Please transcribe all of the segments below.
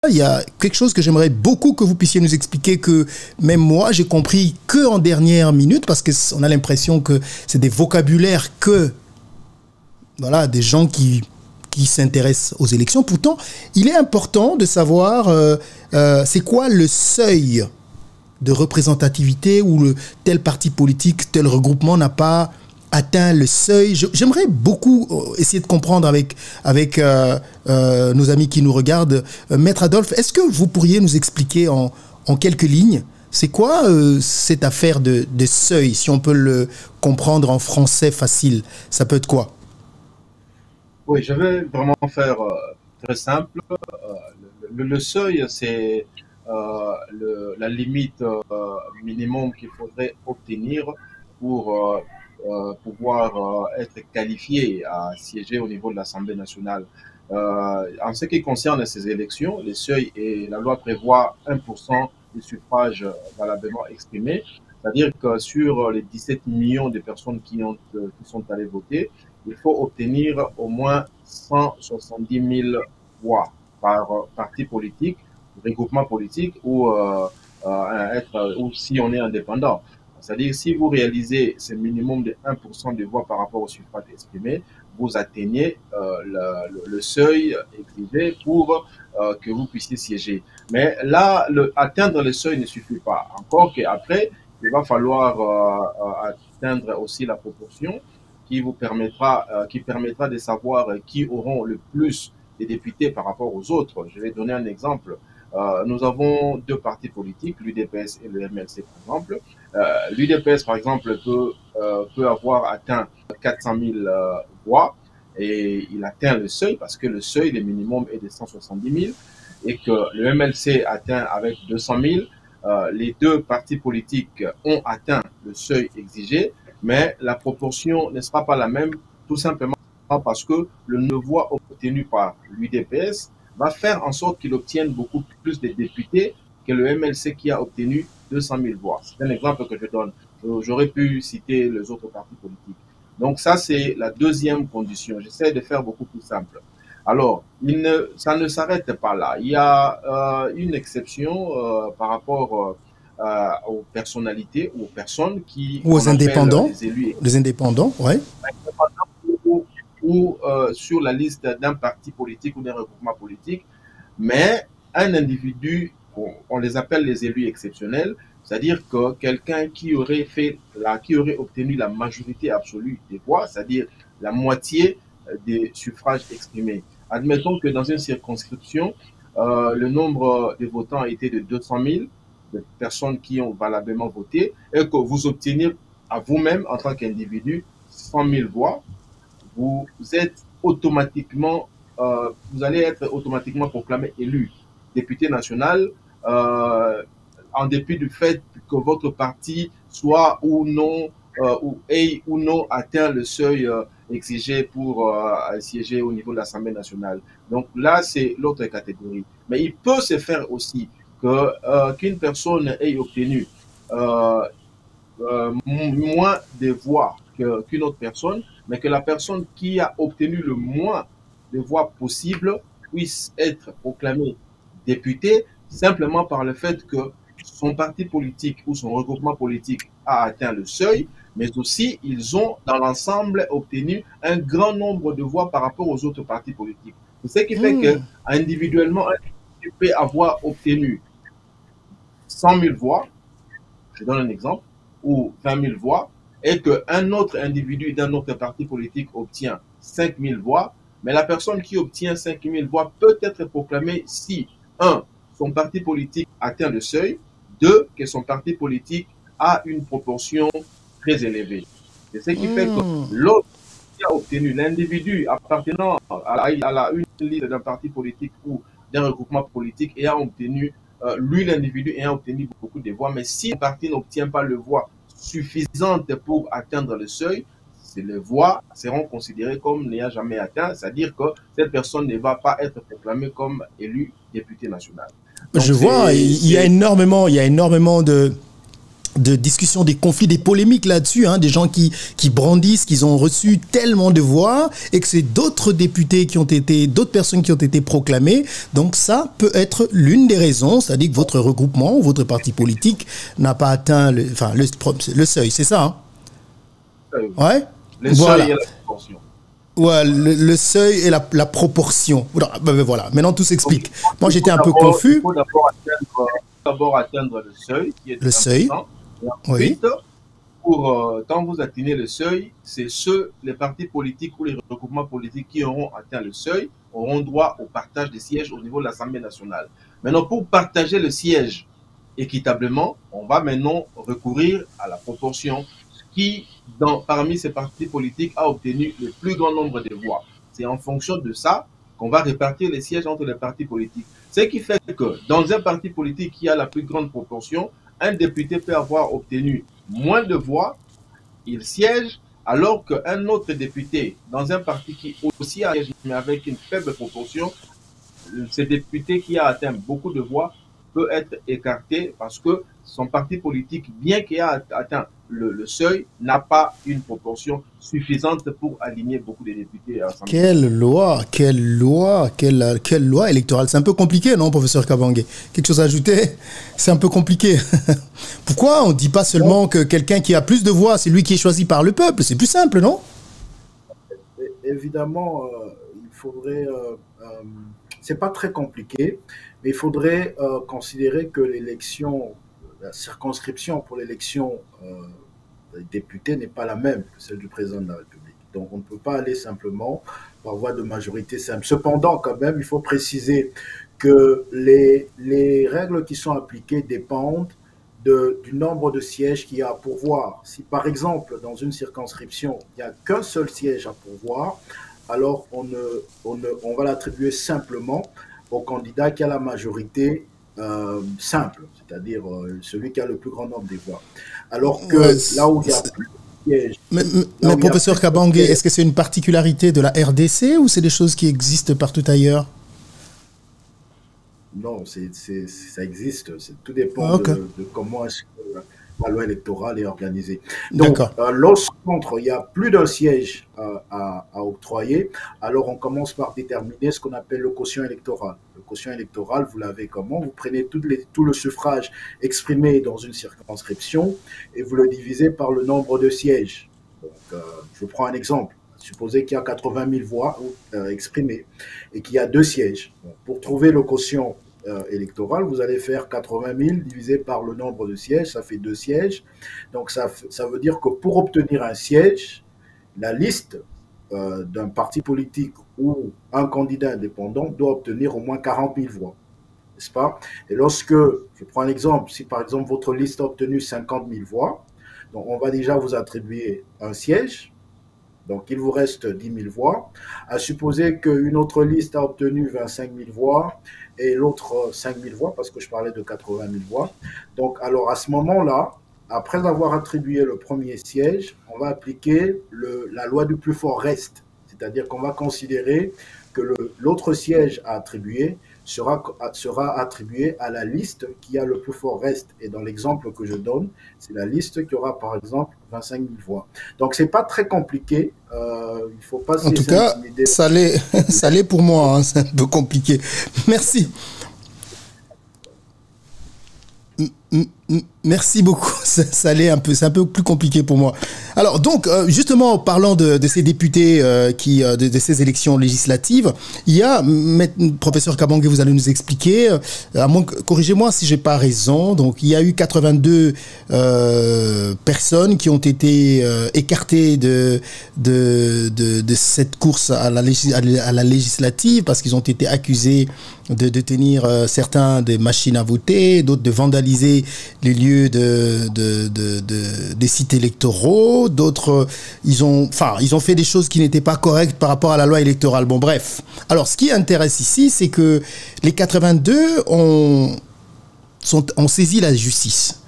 il y a quelque chose que j'aimerais beaucoup que vous puissiez nous expliquer, que même moi, j'ai compris que en dernière minute, parce qu'on a l'impression que c'est des vocabulaires que, voilà, des gens qui s'intéressent aux élections. Pourtant, il est important de savoir c'est quoi le seuil de représentativité où tel parti politique, tel regroupement n'a pas atteint le seuil. J'aimerais beaucoup essayer de comprendre avec nos amis qui nous regardent. Maître Adolphe, est-ce que vous pourriez nous expliquer en quelques lignes, c'est quoi cette affaire de seuil, si on peut le comprendre en français facile? Ça peut être quoi? Oui, je vais vraiment faire très simple. Le seuil, c'est la limite minimum qu'il faudrait obtenir pour pouvoir être qualifié à siéger au niveau de l'Assemblée nationale. En ce qui concerne ces élections, les seuils et la loi prévoit 1% du suffrage valablement exprimé, c'est-à-dire que sur les 17 millions de personnes qui sont allées voter, il faut obtenir au moins 170 000 voix par parti politique, regroupement politique ou si on est indépendant. C'est-à-dire, si vous réalisez ce minimum de 1% de voix par rapport au suffrage exprimé, vous atteignez le seuil exigé pour que vous puissiez siéger. Mais là, atteindre le seuil ne suffit pas. Encore qu'après, il va falloir atteindre aussi la proportion qui permettra de savoir qui auront le plus de députés par rapport aux autres. Je vais donner un exemple. Nous avons deux partis politiques, l'UDPS et le MLC par exemple. L'UDPS par exemple peut avoir atteint 400 000 voix et il atteint le seuil parce que le seuil, le minimum est de 170 000 et que le MLC atteint avec 200 000. Les deux partis politiques ont atteint le seuil exigé, mais la proportion ne sera pas la même, tout simplement parce que le voix obtenu par l'UDPS va faire en sorte qu'il obtienne beaucoup plus de députés que le MLC qui a obtenu 200 000 voix. C'est un exemple que je donne. J'aurais pu citer les autres partis politiques. Donc ça, c'est la deuxième condition. J'essaie de faire beaucoup plus simple. Alors, ça ne s'arrête pas là. Il y a une exception par rapport aux personnalités ou aux personnes ou aux indépendants, les élus. Les indépendants, ouais. Ou sur la liste d'un parti politique ou d'un regroupement politique, mais un individu, on les appelle les élus exceptionnels, c'est-à-dire que quelqu'un qui aurait obtenu la majorité absolue des voix, c'est-à-dire la moitié des suffrages exprimés. Admettons que dans une circonscription, le nombre de votants était de 200 000, de personnes qui ont valablement voté, et que vous obteniez à vous-même, en tant qu'individu, 100 000 voix, vous allez être automatiquement proclamé élu député national, en dépit du fait que votre parti soit ou non ait ou non atteint le seuil exigé pour siéger au niveau de l'Assemblée nationale. Donc là, c'est l'autre catégorie. Mais il peut se faire aussi qu'une personne ait obtenu moins de voix qu'une autre personne, mais que la personne qui a obtenu le moins de voix possible puisse être proclamée député simplement par le fait que son parti politique ou son regroupement politique a atteint le seuil, mais aussi ils ont dans l'ensemble obtenu un grand nombre de voix par rapport aux autres partis politiques. C'est ce qui fait que individuellement, il peut avoir obtenu 100 000 voix, je donne un exemple, ou 20 000 voix, et qu'un autre individu d'un autre parti politique obtient 5 000 voix, mais la personne qui obtient 5 000 voix peut être proclamée si, 1, son parti politique atteint le seuil, 2, que son parti politique a une proportion très élevée. C'est ce qui fait que l'autre qui a obtenu, l'individu appartenant à une liste d'un parti politique ou d'un regroupement politique et a obtenu lui, l'individu, ayant obtenu beaucoup de voix, mais si le parti n'obtient pas le voix suffisante pour atteindre le seuil, les voix seront considérées comme n'ayant jamais atteint, c'est-à-dire que cette personne ne va pas être proclamée comme élu député national. Donc je vois, il y a énormément de discussion, des conflits, des polémiques là-dessus, hein, des gens qui brandissent qu'ils ont reçu tellement de voix et que c'est d'autres députés qui ont été, d'autres personnes qui ont été proclamées. Donc ça peut être l'une des raisons, c'est-à-dire que votre regroupement ou votre parti politique n'a pas atteint le seuil, c'est ça, hein? Ouais. Le seuil et la proportion. Ouais, le seuil et la proportion. Voilà, maintenant tout s'explique. Moi j'étais un peu confus. Il faut d'abord atteindre le seuil qui est le seuil. Ensuite, quand vous atteignez le seuil, c'est les partis politiques ou les regroupements politiques qui auront atteint le seuil auront droit au partage des sièges au niveau de l'Assemblée nationale. Maintenant, pour partager le siège équitablement, on va maintenant recourir à la proportion qui, parmi ces partis politiques, a obtenu le plus grand nombre de voix. C'est en fonction de ça qu'on va répartir les sièges entre les partis politiques. Ce qui fait que dans un parti politique qui a la plus grande proportion, un député peut avoir obtenu moins de voix, il siège, alors qu'un autre député dans un parti qui aussi a siège, mais avec une faible proportion, ce député qui a atteint beaucoup de voix peut être écarté parce que son parti politique, bien qu'il ait atteint le seuil, n'a pas une proportion suffisante pour aligner beaucoup de députés à l'Assemblée. Quelle loi électorale. C'est un peu compliqué, non, professeur Kabange? Quelque chose à ajouter? C'est un peu compliqué. Pourquoi on ne dit pas seulement que quelqu'un qui a plus de voix, c'est lui qui est choisi par le peuple? C'est plus simple, non? Évidemment, il faudrait... c'est pas très compliqué, mais il faudrait considérer que la circonscription pour l'élection des députés n'est pas la même que celle du président de la République. Donc on ne peut pas aller simplement par voie de majorité simple. Cependant, quand même, il faut préciser que les règles qui sont appliquées dépendent du nombre de sièges qu'il y a à pourvoir. Si par exemple, dans une circonscription, il n'y a qu'un seul siège à pourvoir, alors on va l'attribuer simplement au candidat qui a la majorité simple, c'est-à-dire celui qui a le plus grand nombre de voix. Alors que là où il y a plus de sièges... Mais professeur Kabange, est-ce que c'est une particularité de la RDC ou c'est des choses qui existent partout ailleurs? Non, ça existe. Tout dépend de comment est-ce que la loi électorale est organisée. Donc, lorsqu'il y a plus d'un siège à octroyer, alors on commence par déterminer ce qu'on appelle le quotient électoral. Le quotient électoral, vous l'avez comment? Vous prenez tout le suffrage exprimé dans une circonscription et vous le divisez par le nombre de sièges. Donc, je prends un exemple. Supposez qu'il y a 80 000 voix exprimées et qu'il y a 2 sièges. Donc, pour trouver le quotient électoral, vous allez faire 80 000 divisé par le nombre de sièges, ça fait 2 sièges. Donc ça veut dire que pour obtenir un siège, la liste d'un parti politique ou un candidat indépendant doit obtenir au moins 40 000 voix, n'est-ce pas? Et lorsque, je prends un exemple, si par exemple votre liste a obtenu 50 000 voix, donc on va déjà vous attribuer un siège. Donc, il vous reste 10 000 voix. À supposer qu'une autre liste a obtenu 25 000 voix et l'autre 5 000 voix, parce que je parlais de 80 000 voix. Donc, alors à ce moment-là, après avoir attribué le premier siège, on va appliquer la loi du plus fort reste. C'est-à-dire qu'on va considérer que l'autre siège à attribuer sera attribué à la liste qui a le plus fort reste. Et dans l'exemple que je donne, c'est la liste qui aura par exemple 25 000 voix. Donc c'est pas très compliqué. Il ne faut pas en tout cas, ça l'est pour moi. Hein, c'est un peu compliqué. Merci. Merci beaucoup. Ça allait c'est un peu plus compliqué pour moi. Alors donc, justement, parlant de ces députés de ces élections législatives, il y a, professeur Kabange, vous allez nous expliquer, corrigez-moi si j'ai pas raison, donc il y a eu 82 personnes qui ont été écartées de cette course à la législative parce qu'ils ont été accusés de tenir certains des machines à voter, d'autres de vandaliser les lieux des sites électoraux, d'autres ils ont fait des choses qui n'étaient pas correctes par rapport à la loi électorale. Bon bref. Alors ce qui intéresse ici, c'est que les 82 ont saisi la justice.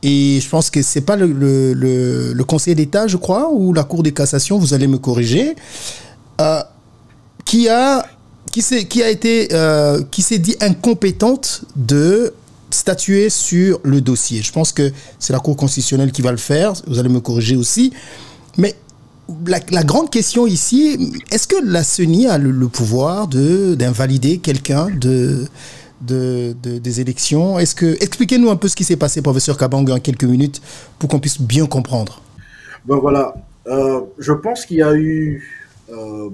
Et je pense que c'est pas le Conseil d'État, je crois, ou la Cour de cassation, vous allez me corriger, qui s'est dit incompétente de statuer sur le dossier. Je pense que c'est la Cour constitutionnelle qui va le faire. Vous allez me corriger aussi. Mais la grande question ici, est-ce que la CENI a le pouvoir d'invalider quelqu'un des élections? Expliquez-nous un peu ce qui s'est passé, professeur Kabang, en quelques minutes, pour qu'on puisse bien comprendre. Ben voilà, je pense qu'il y a eu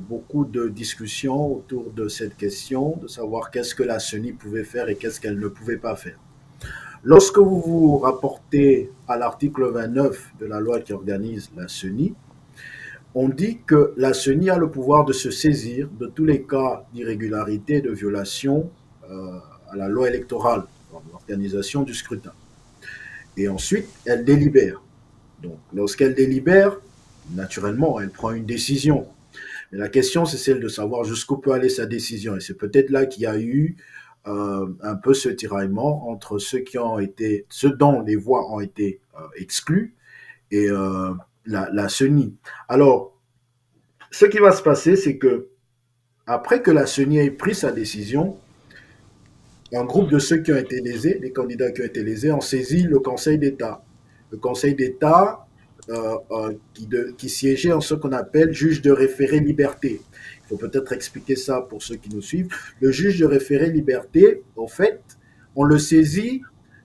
beaucoup de discussions autour de cette question, de savoir qu'est-ce que la CENI pouvait faire et qu'est-ce qu'elle ne pouvait pas faire. Lorsque vous vous rapportez à l'article 29 de la loi qui organise la CENI, on dit que la CENI a le pouvoir de se saisir de tous les cas d'irrégularité, de violation à la loi électorale, dans l'organisation du scrutin. Et ensuite, elle délibère. Donc, lorsqu'elle délibère, naturellement, elle prend une décision. Mais la question, c'est celle de savoir jusqu'où peut aller sa décision. Et c'est peut-être là qu'il y a eu un peu ce tiraillement entre ceux dont les voix ont été exclues et la CENI. Alors, ce qui va se passer, c'est que après que la CENI ait pris sa décision, un groupe de ceux qui ont été lésés, des candidats qui ont été lésés, ont saisi le Conseil d'État. Le Conseil d'État qui siégeait en ce qu'on appelle juge de référé liberté. Il faut peut-être expliquer ça pour ceux qui nous suivent. Le juge de référé liberté, en fait, on le saisit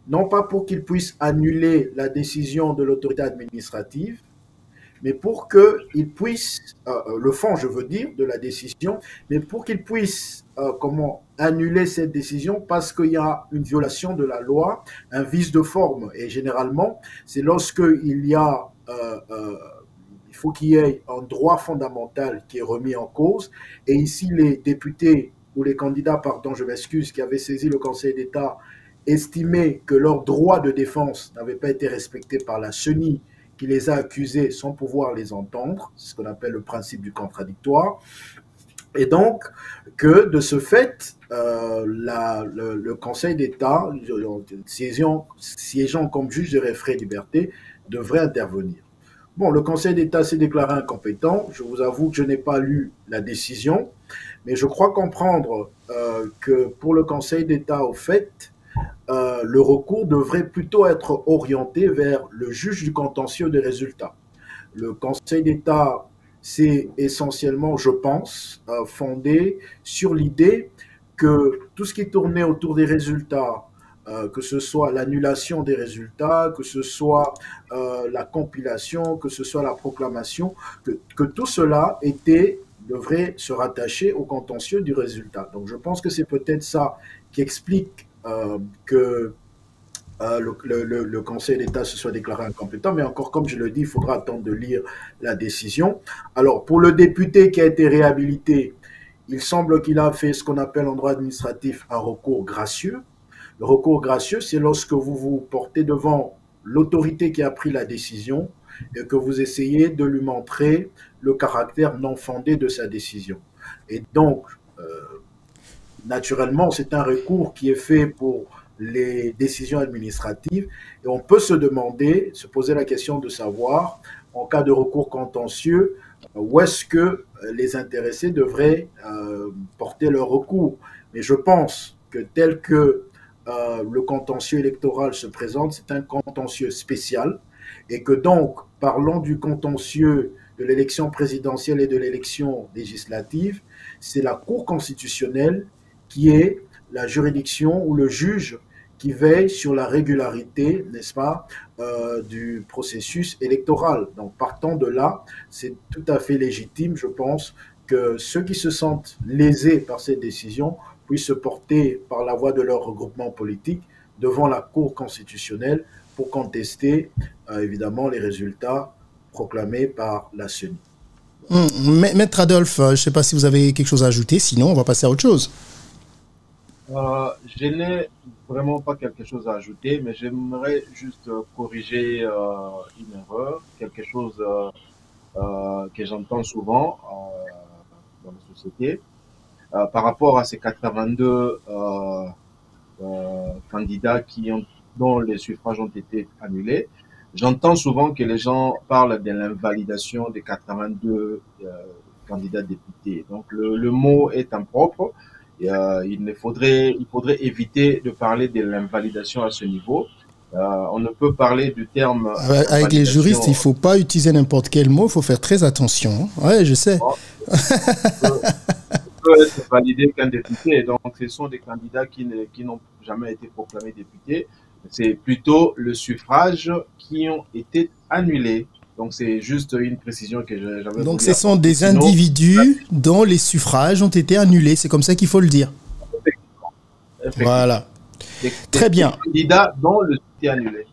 non pas pour qu'il puisse annuler la décision de l'autorité administrative, mais pour qu'il puisse, le fond, je veux dire, de la décision, mais pour qu'il puisse annuler cette décision parce qu'il y a une violation de la loi, un vice de forme. Et généralement, c'est lorsqu'il y a, il faut qu'il y ait un droit fondamental qui est remis en cause. Et ici, les députés ou les candidats, pardon, je m'excuse, qui avaient saisi le Conseil d'État, estimaient que leur droit de défense n'avait pas été respecté par la CENI, qui les a accusés sans pouvoir les entendre. C'est ce qu'on appelle le principe du contradictoire. Et donc, que de ce fait, le Conseil d'État, siégeant comme juge de référé liberté, devrait intervenir. Bon, le Conseil d'État s'est déclaré incompétent. Je vous avoue que je n'ai pas lu la décision, mais je crois comprendre que pour le Conseil d'État, au fait, le recours devrait plutôt être orienté vers le juge du contentieux des résultats. Le Conseil d'État, c'est essentiellement, je pense, fondé sur l'idée que tout ce qui tournait autour des résultats, que ce soit l'annulation des résultats, que ce soit la compilation, que ce soit la proclamation, que tout cela devrait se rattacher au contentieux du résultat. Donc je pense que c'est peut-être ça qui explique que le Conseil d'État se soit déclaré incompétent, mais encore, comme je le dis, il faudra attendre de lire la décision. Alors, pour le député qui a été réhabilité, il semble qu'il a fait ce qu'on appelle en droit administratif un recours gracieux. Le recours gracieux, c'est lorsque vous vous portez devant l'autorité qui a pris la décision et que vous essayez de lui montrer le caractère non fondé de sa décision. Et donc, naturellement, c'est un recours qui est fait pour les décisions administratives et on peut se poser la question de savoir, en cas de recours contentieux, où est-ce que les intéressés devraient porter leur recours. Mais je pense que tel que le contentieux électoral se présente, c'est un contentieux spécial et que donc, parlons du contentieux de l'élection présidentielle et de l'élection législative, c'est la Cour constitutionnelle qui est la juridiction ou le juge qui veille sur la régularité, n'est-ce pas, du processus électoral. Donc, partant de là, c'est tout à fait légitime, je pense, que ceux qui se sentent lésés par cette décision puissent se porter par la voie de leur regroupement politique devant la Cour constitutionnelle pour contester, évidemment, les résultats proclamés par la CENI. Maître Adolphe, je ne sais pas si vous avez quelque chose à ajouter, sinon on va passer à autre chose. Je n'ai vraiment pas quelque chose à ajouter, mais j'aimerais juste corriger une erreur, quelque chose que j'entends souvent dans la société par rapport à ces 82 candidats dont les suffrages ont été annulés. J'entends souvent que les gens parlent de l'invalidation des 82 candidats députés. Donc le mot est impropre. il faudrait éviter de parler de l'invalidation à ce niveau. On ne peut parler du terme... Avec les juristes, il ne faut pas utiliser n'importe quel mot, il faut faire très attention. Ouais, je sais. Peut être validé qu'un député. Donc, ce sont des candidats qui n'ont jamais été proclamés députés. C'est plutôt le suffrage qui ont été annulés. Donc, c'est juste une précision que j'avais. Donc, ce sont des individus dont les suffrages ont été annulés. C'est comme ça qu'il faut le dire. Effectivement. Voilà. Très bien. Des candidats dont le suffrage est annulé.